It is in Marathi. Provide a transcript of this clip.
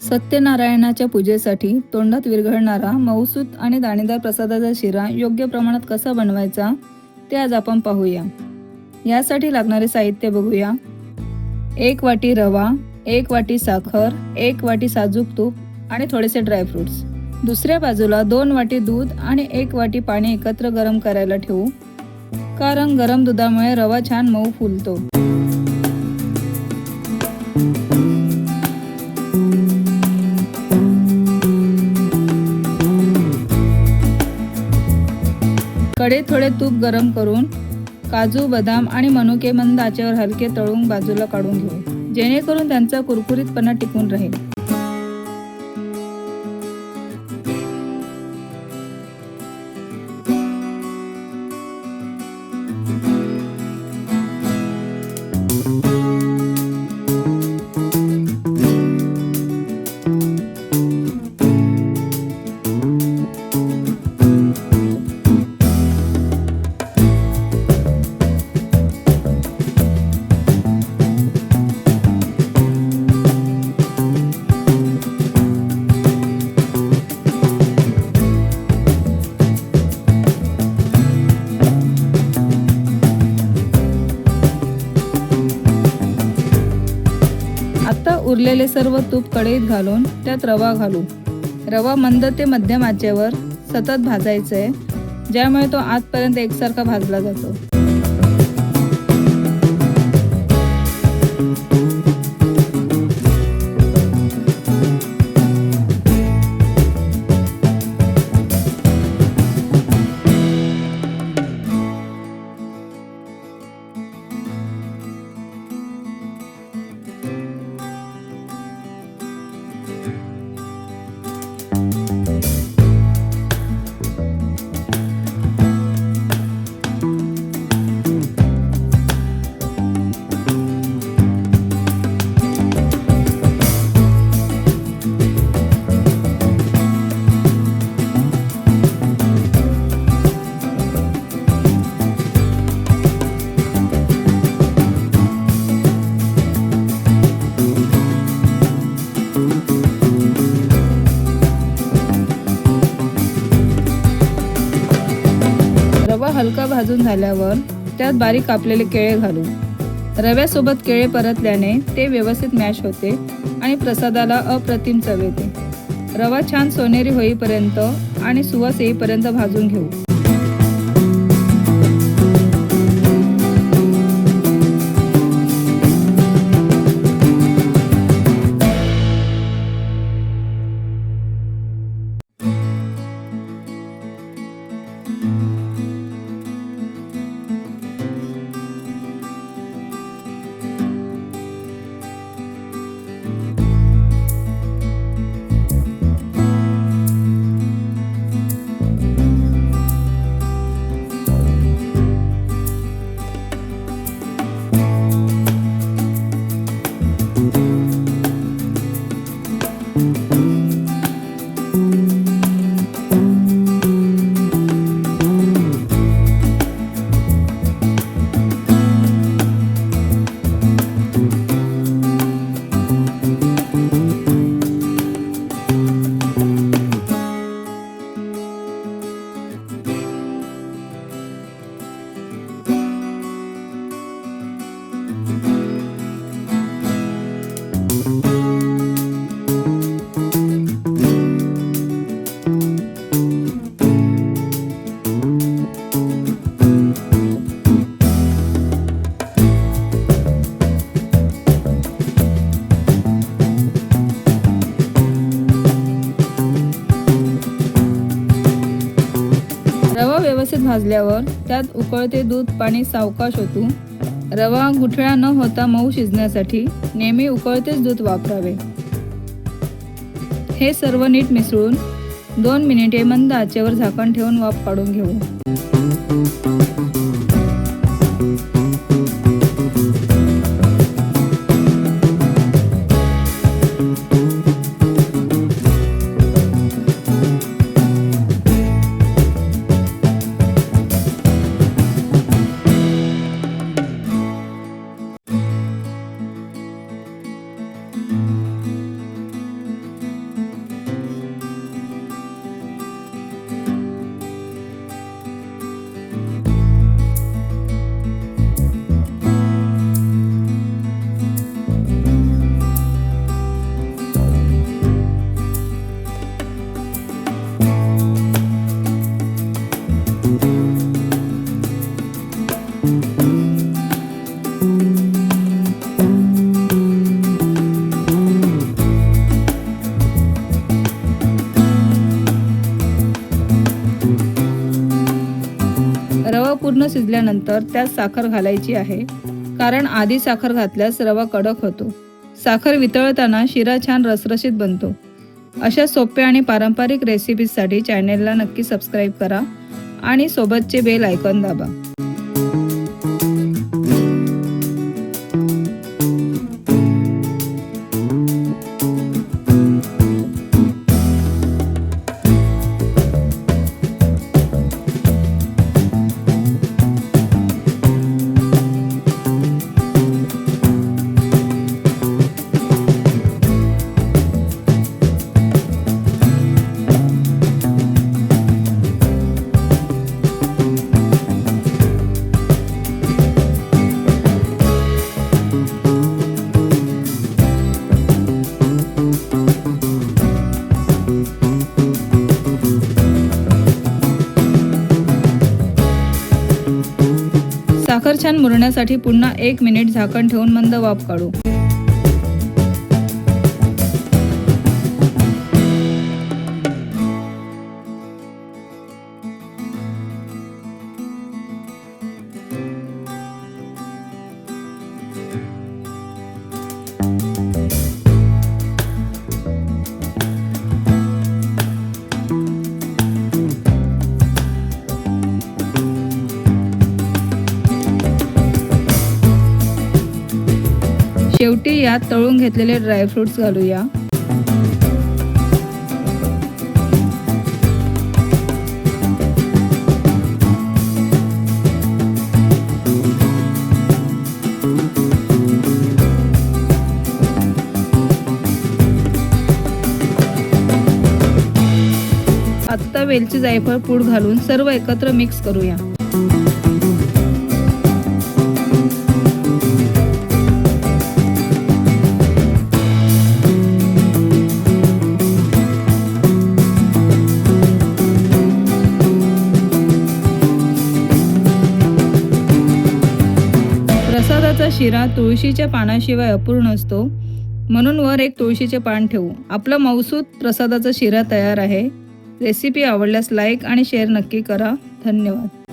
सत्यनारायणाच्या पूजेसाठी तोंडात विरघळणारा मऊसूत आणि दाणेदार प्रसादाचा शिरा योग्य प्रमाणात कसा बनवायचा ते आज आपण पाहूया. यासाठी लागणारे साहित्य बघूया. 1 वाटी रवा, 1 वाटी साखर, 1 वाटी साजूक तूप आणि थोडेसे ड्रायफ्रुट्स. दुसऱ्या बाजूला 2 वाटी दूध आणि 1 वाटी पाणी एकत्र गरम करायला ठेवू, कारण गरम दुधामुळे रवा छान मऊ फुलतो. कढईत थोडे तूप गरम करून काजू, बदाम आणि मनुके मंद आचेवर हलके तळून बाजूला काढून घेऊ, जेणेकरून त्यांचा कुरकुरीतपणा टिकून राहील. आता उरलेले सर्व तूप कढईत घालून त्यात रवा घालू. रवा मंद ते मध्यम आचेवर सतत भाजायचा आहे, ज्यामुळे तो आतपर्यंत एकसारखा भाजला जातो. रवा हलका भाजून झाल्यावर त्यात बारीक कापलेले केळे घालू. रव्यासोबत केळे परतल्याने ते व्यवस्थित मॅश होते आणि प्रसादाला अप्रतिम चव येते. रवा छान सोनेरी होईपर्यंत आणि सुवास येईपर्यंत भाजून घेऊ. रवा व्यवस्थित भाजल्यावर त्यात उकळते दूध पाणी सावकाश ओतू. रवा गुठळ्या न होता मऊ शिजण्यासाठी नेहमी उकळतेच दूध वापरावे. हे सर्व नीट मिसळून 2 मिनिटे मंद आचेवर झाकण ठेवून वाफ काढून घेऊ. पूर्ण शिजल्यानंतर त्यात साखर घालायची आहे, कारण आधी साखर घातल्यास रवा कडक होतो. साखर वितळताना शिरा छान रसरशीत बनतो. अशा सोप्या आणि पारंपरिक रेसिपीजसाठी चॅनेलला नक्की सबस्क्राईब करा आणि सोबतचे बेल आयकॉन दाबा. साखर छान मुरण्यासाठी पुन्हा 1 मिनिट झाकण ठेवून मंद वाफ काढू. शेवटी यात तळून घेतलेले ड्रायफ्रुट्स घालूया. आत्ता वेलची जायफळ पूड घालून सर्व एकत्र मिक्स करूया. प्रसादाचा शिरा तुळशीच्या पानाशिवाय अपूर्ण असतो, म्हणून वर एक तुळशीचे पान ठेवू. आपला मौसूद प्रसादाचा शिरा तयार आहे. रेसिपी आवडल्यास लाईक आणि शेअर नक्की करा. धन्यवाद.